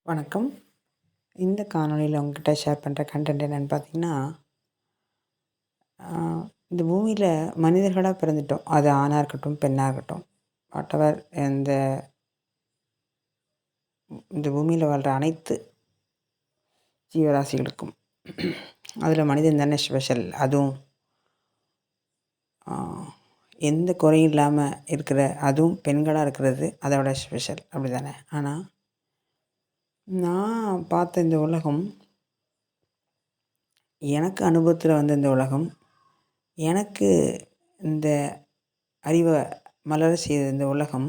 வணக்கம். இந்த காணொளியில உங்ககிட்ட ஷேர் பண்ணுற கன்டென்ட் என்னென்னு பார்த்தீங்கன்னா, இந்த பூமியில மனிதர்களா பிறந்துட்டோம். அது ஆணா இருக்கட்டும், பெண்ணா இருக்கட்டும். வாட்டெவர் இந்த இந்த பூமியில வாழ்ற அனைத்து ஜீவராசிகளுக்கும். அதில் மனிதன் தானே ஸ்பெஷல். அதுவும் எந்த குறையும் இல்லாமல் இருக்கிற, அதுவும் பெண்களாக இருக்கிறது அதை விட ஸ்பெஷல். அப்படி தானே? ஆனால் நான் பார்த்த இந்த உலகம், எனக்கு அனுபவத்தில் வந்த இந்த உலகம், எனக்கு இந்த அறிவை மலர செய்த இந்த உலகம்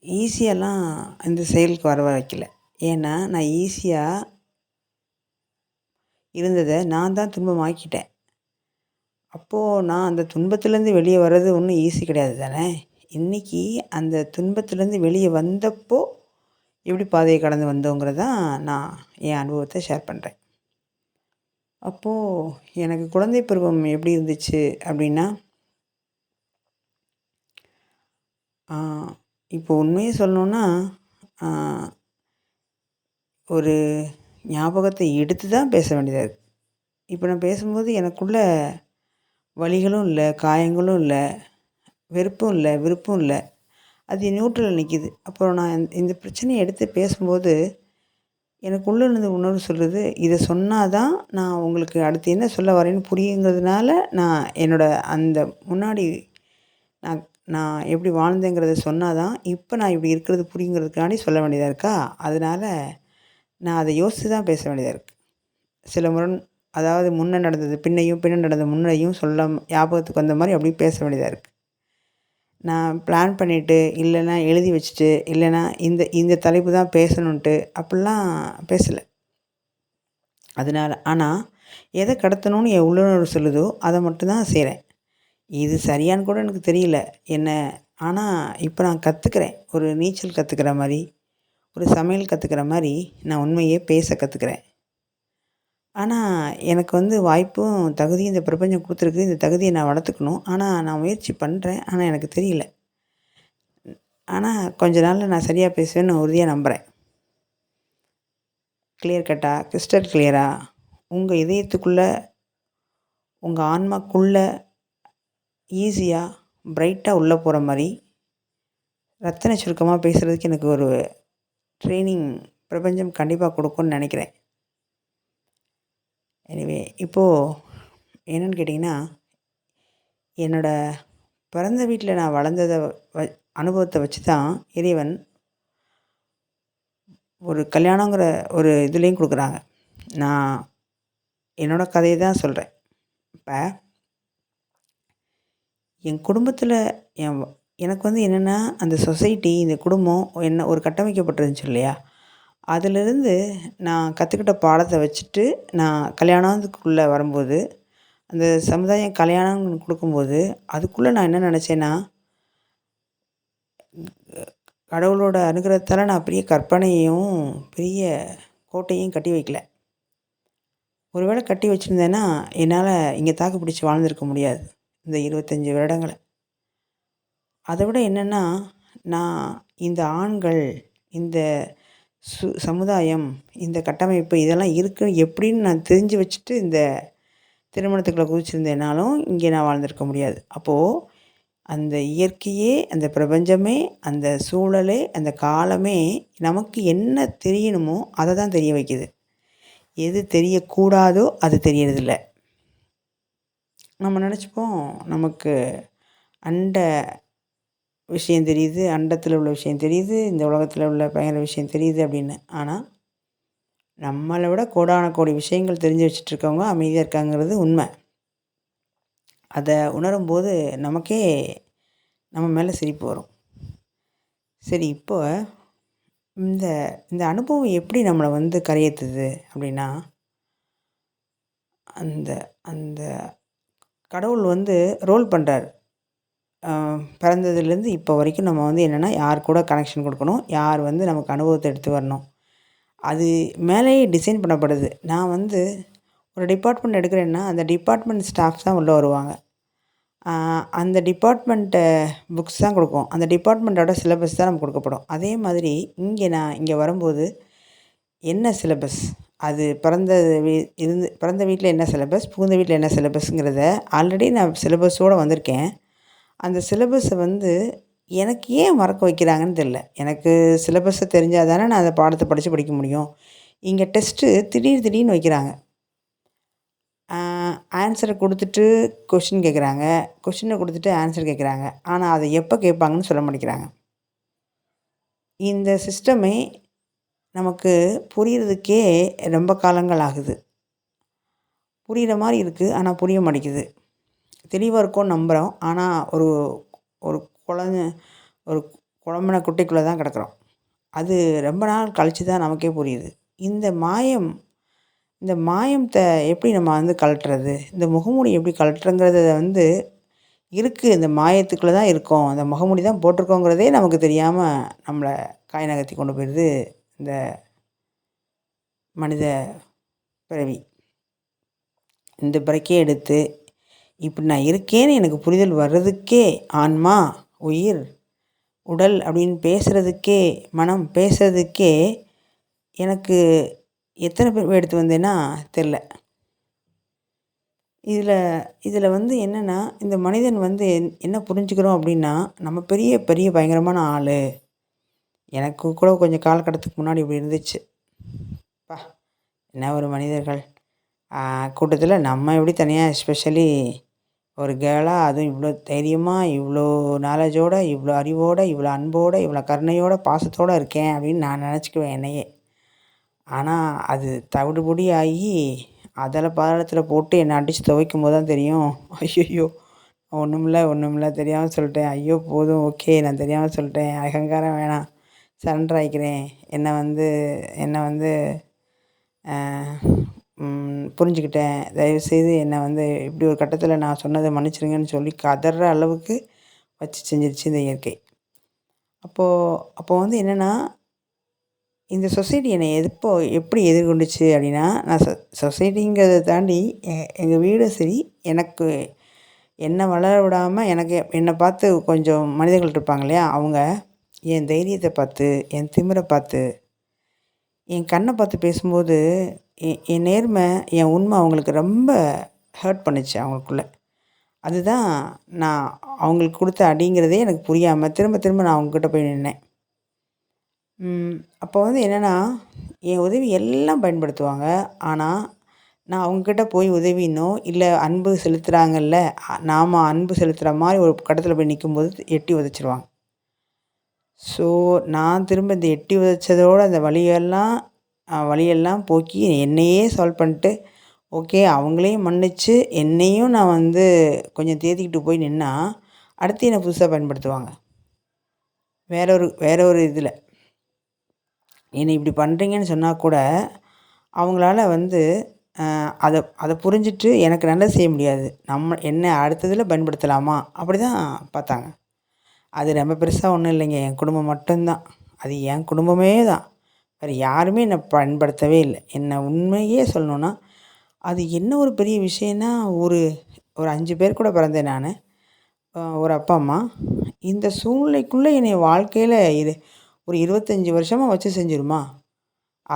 ஈஸியாலாம் இந்த செயலுக்கு வர வைக்கல. ஏன்னா நான் ஈஸியாக இருந்ததை நான் தான் துன்பமாக்கிட்டேன். அப்போது நான் அந்த துன்பத்துலேருந்து வெளியே வர்றது ஒன்றும் ஈஸி கிடையாது தானே. இன்றைக்கி அந்த துன்பத்துலேருந்து வெளியே வந்தப்போ எப்படி பாதையை கடந்து வந்தோங்கிறதான் நான் என் அனுபவத்தை ஷேர் பண்ணுறேன். அப்போது எனக்கு குழந்தை பருவம் எப்படி இருந்துச்சு அப்படின்னா, இப்போ உண்மையை சொல்லணுன்னா, ஒரு ஞாபகத்தை எடுத்து தான் பேச வேண்டியதாக இருக்குது. இப்போ நான் பேசும்போது எனக்குள்ள வலிகளும் இல்லை, காயங்களும் இல்லை, வெறுப்பும் இல்லை, விருப்பம் இல்லை. அது நியூட்ரலில் நிற்கிது. அப்புறம் நான் இந்த பிரச்சனையை எடுத்து பேசும்போது எனக்குள்ளே இருந்து உணர்வு சொல்லுது, இதை சொன்னால் தான் நான் உங்களுக்கு அடுத்து என்ன சொல்ல வரேன்னு புரியுங்கிறதுனால நான் என்னோடய அந்த முன்னாடி நான் நான் எப்படி வாழ்ந்தேங்கிறத சொன்னால் தான் இப்போ நான் இப்படி இருக்கிறது புரியுங்கிறதுக்காண்டி சொல்ல வேண்டியதாக இருக்கா. அதனால் நான் அதை யோசித்து தான் பேச வேண்டியதாக இருக்குது. சில அதாவது முன்னே நடந்தது பின்னையும், பின்ன நடந்தது முன்னையும் ஞாபகத்துக்கு வந்த மாதிரி அப்படியே பேச வேண்டியதாக இருக்குது. நான் பிளான் பண்ணிவிட்டு, இல்லைன்னா எழுதி வச்சுட்டு, இல்லைன்னா இந்த இந்த தலைப்பு தான் பேசணுன்ட்டு அப்படிலாம் பேசலை. ஆனால் எதை கடத்தணும்னு என் உள்ளுணர்வு சொல்லுதோ அதை மட்டும்தான் செய்கிறேன். இது சரியான்னு கூட எனக்கு தெரியல என்ன. ஆனால் இப்போ நான் கற்றுக்கிறேன். ஒரு நீச்சல் கற்றுக்கிற மாதிரி, ஒரு சமையல் கற்றுக்கிற மாதிரி நான் உண்மையே பேச கற்றுக்கிறேன். ஆனால் எனக்கு வாய்ப்பும் தகுதியும் இந்த பிரபஞ்சம் கொடுத்துருக்கு. இந்த தகுதியை நான் வளர்த்துக்கணும். ஆனால் நான் முயற்சி பண்ணுறேன். ஆனால் எனக்கு தெரியல. ஆனால் கொஞ்ச நாளில் நான் சரியாக பேசுவேன்னு நான் உறுதியாக நம்புகிறேன். கிளியர் கட்டாக, கிறிஸ்டல் கிளியராக உங்கள் இதயத்துக்குள்ளே, உங்கள் ஆன்மாக்குள்ளே ஈஸியாக, பிரைட்டாக உள்ளே போகிற மாதிரி ரத்தின சுருக்கமாக பேசுகிறதுக்கு எனக்கு ஒரு ட்ரைனிங் பிரபஞ்சம் கண்டிப்பாக கொடுக்கும்னு நினைக்கிறேன். எனிவே இப்போது என்னென்னு கேட்டிங்கன்னா, என்னோடய பிறந்த வீட்டில் நான் வளர்ந்ததை அனுபவத்தை வச்சு தான் இறைவன் ஒரு கல்யாணங்கிற ஒரு இதுலேயும் கொடுக்குறாங்க. நான் என்னோடய கதையை தான் சொல்கிறேன். இப்போ என் குடும்பத்தில் எனக்கு என்னென்னா, அந்த சொசைட்டி, இந்த குடும்பம் என்ன ஒரு கட்டமைக்கப்பட்டிருந்துச்சு இல்லையா, அதிலிருந்து நான் கற்றுக்கிட்ட பாடத்தை வச்சுட்டு நான் கல்யாணத்துக்குள்ளே வரும்போது, அந்த சமுதாயம் கல்யாணம்னு கொடுக்கும்போது அதுக்குள்ளே நான் என்ன நினச்சேன்னா, கடவுளோட அனுகிரகத்தால் நான் பெரிய கற்பனையும் பெரிய கோட்டையும் கட்டி வைக்கல. ஒருவேளை கட்டி வச்சுருந்தேன்னா என்னால் இங்கே தாக்கு பிடிச்சி வாழ்ந்துருக்க முடியாது இந்த 25 வருடங்களை. அதை விட என்னென்னா, நான் இந்த ஆண்கள், இந்த சமுதாயம், இந்த கட்டமைப்பு இதெல்லாம் இருக்குன்னு எப்படின்னு நான் தெரிஞ்சு வச்சுட்டு இந்த திருமணத்துக்குள்ளே குதிச்சிருந்தேனாலும் இங்கே நான் வாழ்ந்திருக்க முடியாது. அப்போது அந்த இயற்கையே, அந்த பிரபஞ்சமே, அந்த சூழலே, அந்த காலமே நமக்கு என்ன தெரியணுமோ அதை தான் தெரிய வைக்குது. எது தெரியக்கூடாதோ அது தெரியறதில்ல. நம்ம நினச்சிப்போம் நமக்கு அண்ட விஷயம் தெரியுது, அண்டத்தில் உள்ள விஷயம் தெரியுது, இந்த உலகத்தில் உள்ள பயங்கர விஷயம் தெரியுது அப்படின்னு. ஆனால் நம்மளை விட கோடான கோடி விஷயங்கள் தெரிஞ்சு வச்சிட்ருக்கவங்க அமைதியாக இருக்காங்கிறது உண்மை. அதை உணரும்போது நமக்கே நம்ம மேலே சிரிப்பு வரும். சரி, இப்போ இந்த இந்த அனுபவம் எப்படி நம்மளை கரையேற்றுது அப்படின்னா, அந்த அந்த கடவுள் ரோல் பண்ணுறார். பிறந்ததுலேருந்து இப்போ வரைக்கும் நம்ம என்னென்னா, யார் கூட கனெக்ஷன் கொடுக்கணும், யார் நமக்கு அனுபவத்தை எடுத்து வரணும், அது மேலேயே டிசைன் பண்ணப்படுது. நான் ஒரு டிபார்ட்மெண்ட் எடுக்கிறேன்னா அந்த டிபார்ட்மெண்ட் ஸ்டாஃப் தான் உள்ளே வருவாங்க. அந்த டிபார்ட்மெண்ட்டு புக்ஸ் தான் கொடுக்கும். அந்த டிபார்ட்மெண்ட்டோட சிலபஸ் தான் நமக்கு கொடுக்கப்படும். அதே மாதிரி நான் இங்கே வரும்போது என்ன சிலபஸ், அது பிறந்த வீட்டில் என்ன சிலபஸ், புகுந்த வீட்டில் என்ன சிலபஸ்ங்கிறத ஆல்ரெடி நான் சிலபஸோடு வந்திருக்கேன். அந்த சிலபஸை எனக்கு ஏன் மறக்க வைக்கிறாங்கன்னு தெரில. எனக்கு சிலபஸை தெரிஞ்சால் தானே நான் அந்த பாடத்தை படிக்க முடியும். இங்கே டெஸ்ட்டு திடீர்னு வைக்கிறாங்க. ஆன்சரை கொடுத்துட்டு கொஷின் கேட்குறாங்க, கொஷினை கொடுத்துட்டு ஆன்சர் கேட்குறாங்க. ஆனால் அதை எப்போ கேட்பாங்கன்னு சொல்ல மாட்டேங்கிறாங்க. இந்த சிஸ்டமே நமக்கு புரிகிறதுக்கே ரொம்ப காலங்கள் ஆகுது. புரிகிற மாதிரி இருக்குது, ஆனால் புரிய மாட்டேங்குது. தெளிவாக இருக்கும்னு நம்புகிறோம், ஆனால் ஒரு ஒரு ஒரு குழம்பின குட்டைக்குள்ளே தான் கிடக்குறோம். அது ரொம்ப நாள் கழித்து தான் நமக்கே புரியுது. இந்த மாயத்தை எப்படி நம்ம கழட்டுறது, இந்த முகமூடி எப்படி கழட்டுறங்கிறத இருக்குது. இந்த மாயத்துக்குள்ளே தான் இருக்கோம், அந்த முகமூடி தான் போட்டிருக்கோங்கிறதே நமக்கு தெரியாமல் நம்மளை காய் நகர்த்தி கொண்டு போயிடுது இந்த மனித பிறவி. இந்த பிறக்கே எடுத்து இப்படி நான் இருக்கேன்னு எனக்கு புரிதல் வர்றதுக்கே, ஆன்மா, உயிர், உடல் அப்படின்னு பேசுகிறதுக்கே, மனம் பேசுகிறதுக்கே எனக்கு எத்தனை பேர் எடுத்து வந்தேன்னா தெரில. இதில் என்னென்னா, இந்த மனிதன் என்ன புரிஞ்சுக்கிறோம் அப்படின்னா, நம்ம பெரிய பயங்கரமான ஆள். எனக்கு கூட கொஞ்சம் காலகட்டத்துக்கு முன்னாடி இப்படி இருந்துச்சு. என்ன ஒரு மனிதர்கள் கூட்டத்தில் நம்ம எப்படி தனியாக, எஸ்பெஷலி ஒரு கேர்ளாக, அதுவும் இவ்வளோ தைரியமாக, இவ்வளோ நாலேஜோடு, இவ்வளோ அறிவோடு, இவ்வளோ அன்போடு, இவ்வளோ கருணையோடு, பாசத்தோடு இருக்கேன் அப்படின்னு நான் நினச்சிக்குவேன் என்னையே. ஆனால் அது தவிடுபொடி ஆகி பாதத்தில் போட்டு என்னை அடித்து துவைக்கும் போது தான் தெரியும், ஐயோ ஒன்றுமில்ல தெரியாமல் சொல்லிட்டேன், ஐயோ போதும், ஓகே நான் தெரியாமல் சொல்லிட்டேன், அகங்காரம் வேணாம், சரண்டர் ஆகிக்கிறேன், என்னை புரிஞ்சுக்கிட்டேன், தயவுசெய்து என்னை இப்படி ஒரு கட்டத்தில் நான் சொன்னதை மன்னிச்சிருங்கன்னு சொல்லி கதற அளவுக்கு வச்சு செஞ்சிருச்சு இந்த இயற்கை. அப்போது என்னென்னா, இந்த சொசைட்டி என்னை எப்படி எதிர்கொண்டுச்சு அப்படின்னா, நான் சொசைட்டிங்கிறத தாண்டி எங்கள் வீடும் சரி, எனக்கு என்னை வளர விடாமல் என்னை பார்த்து கொஞ்சம் மனிதர்கள் இருப்பாங்க இல்லையா, அவங்க என் தைரியத்தை பார்த்து, என் திமிரை பார்த்து, என் கண்ணை பார்த்து பேசும்போது என் நேர்மை, என் உண்மை அவங்களுக்கு ரொம்ப ஹர்ட் பண்ணுச்சு அவங்களுக்குள்ள. அதுதான் நான் அவங்களுக்கு கொடுத்த அடிங்கிறதே எனக்கு புரியாமல் திரும்ப நான் அவங்கக்கிட்ட போய் நின்னேன். அப்போ என்னென்னா, என் உதவி எல்லாம் பயன்படுத்துவாங்க. ஆனால் நான் அவங்கக்கிட்ட போய் உதவினோ இல்லை அன்பு செலுத்துகிறாங்கல்ல, நாம் அன்பு செலுத்துகிற மாதிரி ஒரு கட்டத்தில் போய் நிற்கும்போது எட்டி உதைச்சிருவாங்க. ஸோ நான் திரும்ப இந்த எட்டி உதைச்சதோடு அந்த வலியெல்லாம் போக்கி என்னையே சால்வ் பண்ணிட்டு, ஓகே அவங்களையும் மன்னித்து என்னையும் நான் கொஞ்சம் தேத்திக்கிட்டு போய் நின்னா, அடுத்து என்னை புதுசாக பயன்படுத்துவாங்க. வேற ஒரு இதில் என்னை இப்படி பண்ணுறீங்கன்னு சொன்னால் கூட அவங்களால அதை புரிஞ்சிட்டு எனக்கு நல்லது செய்ய முடியாது. என்னை அடுத்ததில் பயன்படுத்தலாமா அப்படி தான் பார்த்தாங்க. அது ரொம்ப பெருசாக ஒன்றும் இல்லைங்க, என் குடும்பம் மட்டும்தான். அது என் குடும்பமே தான், வேறு யாருமே என்னை பயன்படுத்தவே இல்லை. என்னை உண்மையே சொல்லணுன்னா, அது என்ன ஒரு பெரிய விஷயம்னா, ஒரு 5 பேர் கூட பிறந்தேன் நான், ஒரு அப்பா அம்மா. இந்த சூழ்நிலைக்குள்ளே என்னை வாழ்க்கையில் ஒரு 25 வருஷமாக வச்சு செஞ்சிருமா?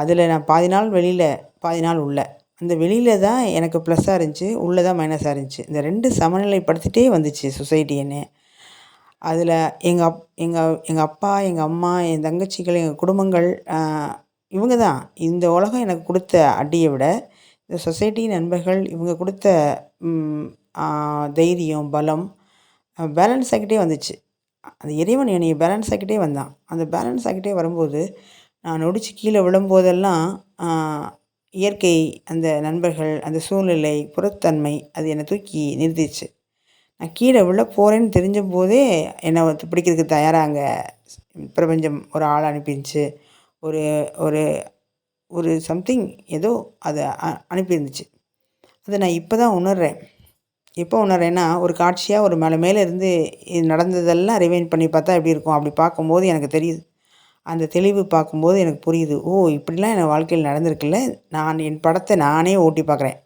அதில் நான் பாதி நாள் வெளியில், பாதி நாள் உள்ள. அந்த வெளியில் தான் எனக்கு ப்ளஸ்ஸாக இருந்துச்சு, உள்ளே தான் மைனஸாக இருந்துச்சு. இந்த 2 சமநிலைப்படுத்திட்டே வந்துச்சு சொசைட்டி என்னை. அதில் எங்கள் அப்பா, எங்கள் அம்மா, என் தங்கச்சிகள், எங்கள் குடும்பங்கள், இவங்க தான் இந்த உலகம் எனக்கு கொடுத்த அடியை விட இந்த சொசைட்டி, நண்பர்கள் இவங்க கொடுத்த தைரியம், பலம் பேலன்ஸ் ஆகிக்கிட்டே வந்துச்சு. அந்த இறைவன் என்னை பேலன்ஸ் ஆகிக்கிட்டே வந்தான். அந்த பேலன்ஸ் ஆகிக்கிட்டே வரும்போது நான் நொடிச்சு கீழே விழும்போதெல்லாம் இயற்கை, அந்த நண்பர்கள், அந்த சூழ்நிலை, புறத்தன்மை அது என்னை தூக்கி நிறுத்திச்சு. நான் கீழே விழ போகிறேன்னு தெரிஞ்ச போதே என்னை பிடிக்கிறதுக்கு தயாராக அங்கே பிரபஞ்சம் ஒரு ஆள் அனுப்பிருந்துச்சு. ஒரு ஒரு ஒரு சம்திங் ஏதோ அதை அனுப்பியிருந்துச்சு. அதை நான் இப்போ தான் உணர்கிறேன். எப்போ உணர்றேன்னா, ஒரு காட்சியாக ஒரு மேலே இருந்து இது நடந்ததெல்லாம் ரிவைண்ட் பண்ணி பார்த்தா எப்படி இருக்கும், அப்படி பார்க்கும்போது எனக்கு தெரியுது. அந்த தெளிவு பார்க்கும்போது எனக்கு புரியுது, ஓ இப்படிலாம் என் வாழ்க்கையில் நடந்திருக்குல்ல. நான் என் படத்தை நானே ஓட்டி பார்க்குறேன்.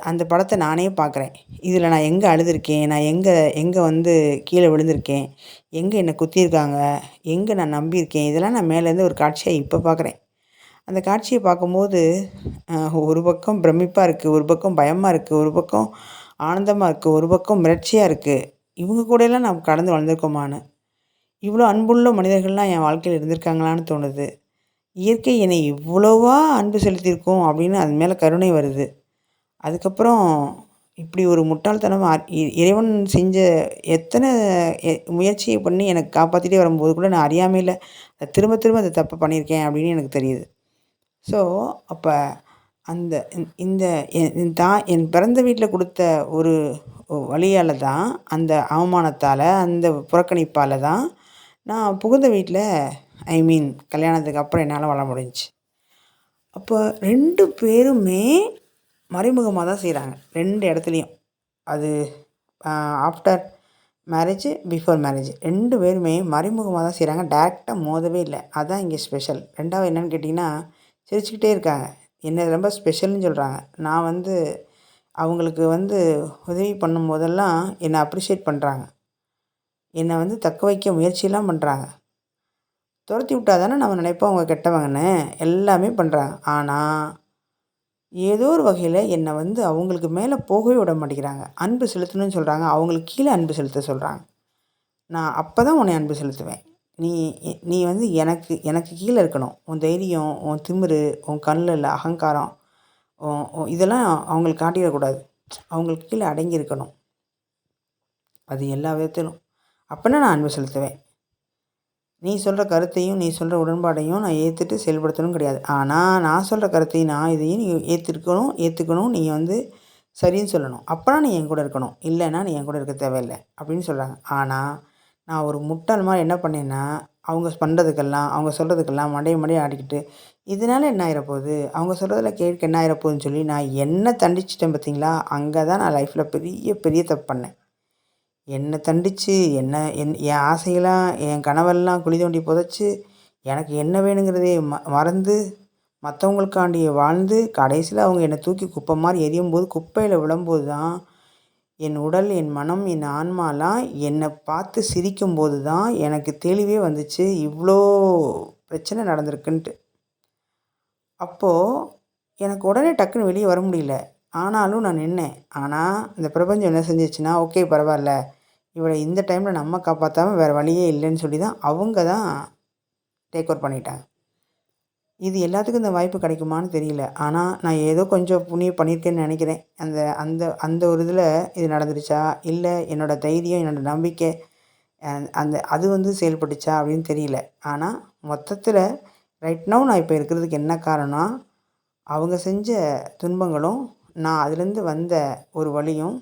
அந்த படத்தை நானே பார்க்குறேன். இதில் நான் எங்கே அழுதுருக்கேன், நான் எங்கே எங்கே வந்து கீழே விழுந்திருக்கேன், எங்கே என்னை குத்தியிருக்காங்க, எங்கே நான் நம்பியிருக்கேன், இதெல்லாம் நான் மேலேருந்து ஒரு காட்சியாக இப்போ பார்க்குறேன். அந்த காட்சியை பார்க்கும்போது ஒரு பக்கம் பிரமிப்பாக இருக்குது, ஒரு பக்கம் பயமாக இருக்குது, ஒரு பக்கம் ஆனந்தமாக இருக்குது, ஒரு பக்கம் மிரட்சியாக இருக்குது. இவங்க கூடலாம் நான் கடந்து வளர்ந்துருக்கோமான்னு, இவ்வளோ அன்புள்ள மனிதர்கள்லாம் என் வாழ்க்கையில் இருந்திருக்காங்களான்னு தோணுது. இயற்கை என்னை இவ்வளோவா அன்பு செலுத்தியிருக்கோம் அப்படின்னு அது மேலே கருணை வருது. அதுக்கப்புறம் இப்படி ஒரு முட்டாள்தனமா இறைவன் செஞ்ச எத்தனை முயற்சியை பண்ணி எனக்கு காப்பாற்றிட்டே வரும்போது கூட நான் அறியாமையில் திரும்ப திரும்ப அந்த தப்பை பண்ணியிருக்கேன் அப்படின்னு எனக்கு தெரியுது. ஸோ அப்போ அந்த இந்த என் பிறந்த வீட்டில் கொடுத்த ஒரு வழியால் தான், அந்த அவமானத்தால், அந்த புறக்கணிப்பால் தான் நான் புகுந்த வீட்டில் கல்யாணத்துக்கு அப்புறம் என்னால் வாழ முடிஞ்சுச்சு. அப்போ 2 பேருமே மறைமுகமாக தான் செய்கிறாங்க 2 இடத்துலையும். அது ஆஃப்டர் மேரேஜ், பிஃபோர் மேரேஜ் 2 பேருமே மறைமுகமாக தான் செய்கிறாங்க. டைரெக்டாக மோதவே இல்லை. அதுதான் இங்கே ஸ்பெஷல். 2வது என்னென்னு கேட்டிங்கன்னா, சிரிச்சுக்கிட்டே இருக்காங்க. என்ன ரொம்ப ஸ்பெஷல்னு சொல்கிறாங்க. நான் அவங்களுக்கு உதவி பண்ணும்போதெல்லாம் என்னை அப்ரிஷியேட் பண்ணுறாங்க. என்னை தக்க வைக்க முயற்சியெல்லாம் பண்ணுறாங்க. துரத்தி விட்டா தானே நம்ம நினைப்போம் அவங்க கெட்டவங்கன்னு. எல்லாமே பண்ணுறாங்க. ஆனால் ஏதோ ஒரு வகையில் என்னை அவங்களுக்கு மேலே போகவே விட மாட்டேங்கிறாங்க. அன்பு செலுத்தணும்னு சொல்கிறாங்க, அவங்களுக்கு கீழே அன்பு செலுத்த சொல்கிறாங்க. நான் அப்போ தான் உன்னை அன்பு செலுத்துவேன். நீ நீ எனக்கு எனக்கு கீழே இருக்கணும். உன் தைரியம், உன் திமிரு, உன் கண்ணில் அகங்காரம், இதெல்லாம் அவங்களுக்கு காட்டிடக்கூடாது. அவங்களுக்கு கீழே அடங்கி இருக்கணும். அது எல்லா விதத்திலும். அப்போனா நான் அன்பு செலுத்துவேன். நீ சொல்கிற கருத்தையும், நீ சொல்கிற உடன்பாடையும் நான் ஏற்றுட்டு செயல்படுத்தணும் கிடையாது. ஆனால் நான் சொல்கிற கருத்தையும், நான் இதையும் நீ ஏற்றுக்கணும். நீ சரின்னு சொல்லணும். அப்போனா நீ என் கூட இருக்கணும். இல்லைன்னா நீ என் கூட இருக்க தேவையில்லை அப்படின்னு சொல்கிறாங்க. ஆனால் நான் ஒரு முட்டாள் மாதிரி என்ன பண்ணேன்னா, அவங்க பண்ணுறதுக்கெல்லாம், அவங்க சொல்கிறதுக்கெல்லாம் மண்டைய ஆடிக்கிட்டு, இதனால என்ன ஆயிரப்போகுது, அவங்க சொல்கிறதில் கேட்க என்ன ஆயிரப்போகுதுன்னு சொல்லி நான் என்ன தண்டிச்சிட்டேன் பார்த்தீங்களா? அங்கே தான் நான் லைஃப்பில் பெரிய பெரிய தப்பு பண்ணேன். என்னை தண்டித்து என் ஆசையெல்லாம், என் கனவெல்லாம் குழி தோண்டி புதைச்சி, எனக்கு என்ன வேணுங்கிறதே மறந்து, மற்றவங்களுக்காண்டி வாழ்ந்து, கடைசியில் அவங்க என்னை தூக்கி குப்பை மாதிரி எரியும்போது, குப்பையில் விழும்போது தான் என் உடல், என் மனம், என் ஆன்மாலாம் என்னை பார்த்து சிரிக்கும்போது தான் எனக்கு தெளிவே வந்துச்சு, இவ்வளோ பிரச்சனை நடந்திருக்குன்ட்டு. அப்போது எனக்கு உடனே டக்குன்னு வெளியே வர முடியல. ஆனாலும் நான் நின்னேன். ஆனால் இந்த பிரபஞ்சம் என்ன செஞ்சிச்சுன்னா, ஓகே பரவாயில்ல, இவளை இந்த டைமில் நம்ம காப்பாற்றாமல் வேறு வழியே இல்லைன்னு சொல்லி தான் அவங்க தான் டேக் ஓவர் பண்ணிட்டாங்க. இது எல்லாத்துக்கும் இந்த வாய்ப்பு கிடைக்குமான்னு தெரியல. ஆனால் நான் ஏதோ கொஞ்சம் புண்ணியம் பண்ணியிருக்கேன்னு நினைக்கிறேன். அந்த அந்த அந்த ஒரு இதில் இது நடந்துருச்சா, இல்லை என்னோடய தைரியம், என்னோடய நம்பிக்கை அது செயல்பட்டுச்சா அப்படின்னு தெரியல. ஆனால் மொத்தத்தில் ரைட் நவ் நான் இப்போ இருக்கிறதுக்கு என்ன காரணம், அவங்க செஞ்ச துன்பங்களும், நான் அதுலேருந்து வந்த ஒரு வழியும்,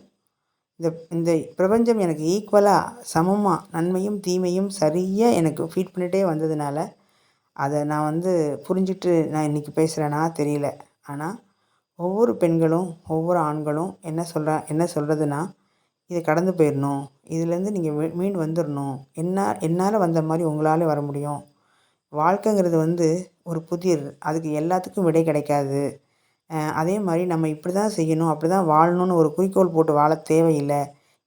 இந்த இந்த பிரபஞ்சம் எனக்கு ஈக்குவலாக, சமமாக நன்மையும் தீமையும் சரியாக எனக்கு ஃபீட் பண்ணிகிட்டே வந்ததுனால, அதை நான் புரிஞ்சுட்டு நான் இன்றைக்கி பேசுகிறேன்னா தெரியல. ஆனால் ஒவ்வொரு பெண்களும், ஒவ்வொரு ஆண்களும் என்ன சொல்கிறதுனா, இதை கடந்து போயிடணும், இதுலேருந்து நீங்கள் மீண்டு வந்துடணும், என்னால் வந்த மாதிரி உங்களால் வர முடியும். வாழ்க்கைங்கிறது ஒரு புதிர், அதுக்கு எல்லாத்துக்கும் விடை கிடைக்காது. அதே மாதிரி நம்ம இப்படி தான் செய்யணும், அப்படி தான் வாழணும்னு ஒரு குறிக்கோள் போட்டு வாழ தேவையில்லை.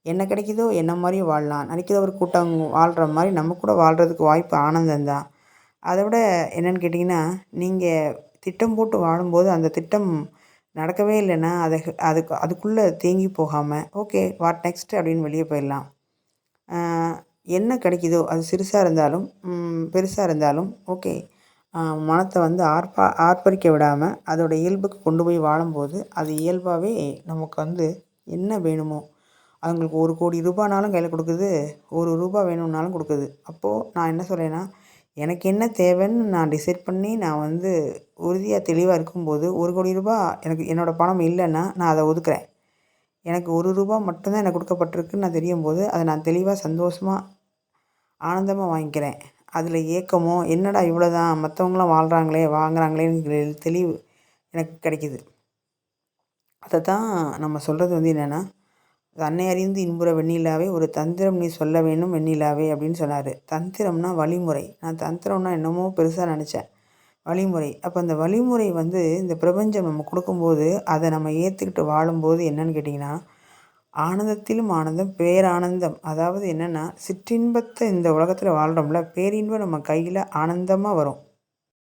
என்ன கிடைக்குதோ என்ன மாதிரியும் வாழலாம். நினைக்கிற ஒரு கூட்டம் வாழ்கிற மாதிரி நம்ம கூட வாழ்கிறதுக்கு வாய்ப்பு ஆனந்தம்தான். அதை விட என்னென்னு கேட்டிங்கன்னா, நீங்கள் திட்டம் போட்டு வாழும்போது அந்த திட்டம் நடக்கவே இல்லைன்னா, அதுக்குள்ளே தேங்கி போகாமல், ஓகே வாட் நெக்ஸ்ட் அப்படின்னு வெளியே போயிடலாம். என்ன கிடைக்குதோ அது சிறுசாக இருந்தாலும் பெருசாக இருந்தாலும் ஓகே, மனத்தை ஆர்ப்பரிக்க விடாமல் அதோட இயல்புக்கு கொண்டு போய் வாழும்போது அது இயல்பாகவே நமக்கு என்ன வேணுமோ, அவங்களுக்கு 1 கோடி ரூபானாலும் கையில் கொடுக்குது, 1 ரூபா வேணும்னாலும் கொடுக்குது. அப்போது நான் என்ன சொல்கிறேன்னா, எனக்கு என்ன தேவைன்னு நான் டிசைட் பண்ணி நான் உறுதியாக தெளிவாக இருக்கும்போது, 1 கோடி ரூபா எனக்கு என்னோடய பணம் இல்லைன்னா நான் அதை ஒதுக்குறேன். எனக்கு 1 ரூபா மட்டும்தான் எனக்கு கொடுக்கப்பட்டிருக்குன்னு நான் தெரியும்போது, அதை நான் தெளிவாக, சந்தோஷமாக, ஆனந்தமாக வாங்கிக்கிறேன். அதில் ஏக்கமோ, என்னடா இவ்வளோதான், மற்றவங்களாம் வாழ்கிறாங்களே, வாங்குறாங்களேங்கிற தெளிவு எனக்கு கிடைக்கிது. அதை தான் நம்ம சொல்கிறது என்னென்னா, "தன்னை அறிந்து இன்புற வெண்ணிலாவே, ஒரு தந்திரம் நீ சொல்ல வேணும் வெண்ணிலாவே" அப்படின்னு சொன்னார். தந்திரம்னா வழிமுறை. நான் தந்திரம்னா என்னமோ பெருசாக நினச்சேன். வழிமுறை. அப்போ அந்த வழிமுறை வந்து இந்த பிரபஞ்சம் நம்ம கொடுக்கும்போது, அதை நம்ம ஏற்றுக்கிட்டு வாழும்போது என்னன்னு கேட்டிங்கன்னா, ஆனந்தத்திலும் ஆனந்தம், பேரானந்தம். அதாவது என்னென்னா, சிற்றின்பத்தை இந்த உலகத்தில் வாழ்கிறோம்ல, பேரின்பம் நம்ம கையில் ஆனந்தமாக வரும்.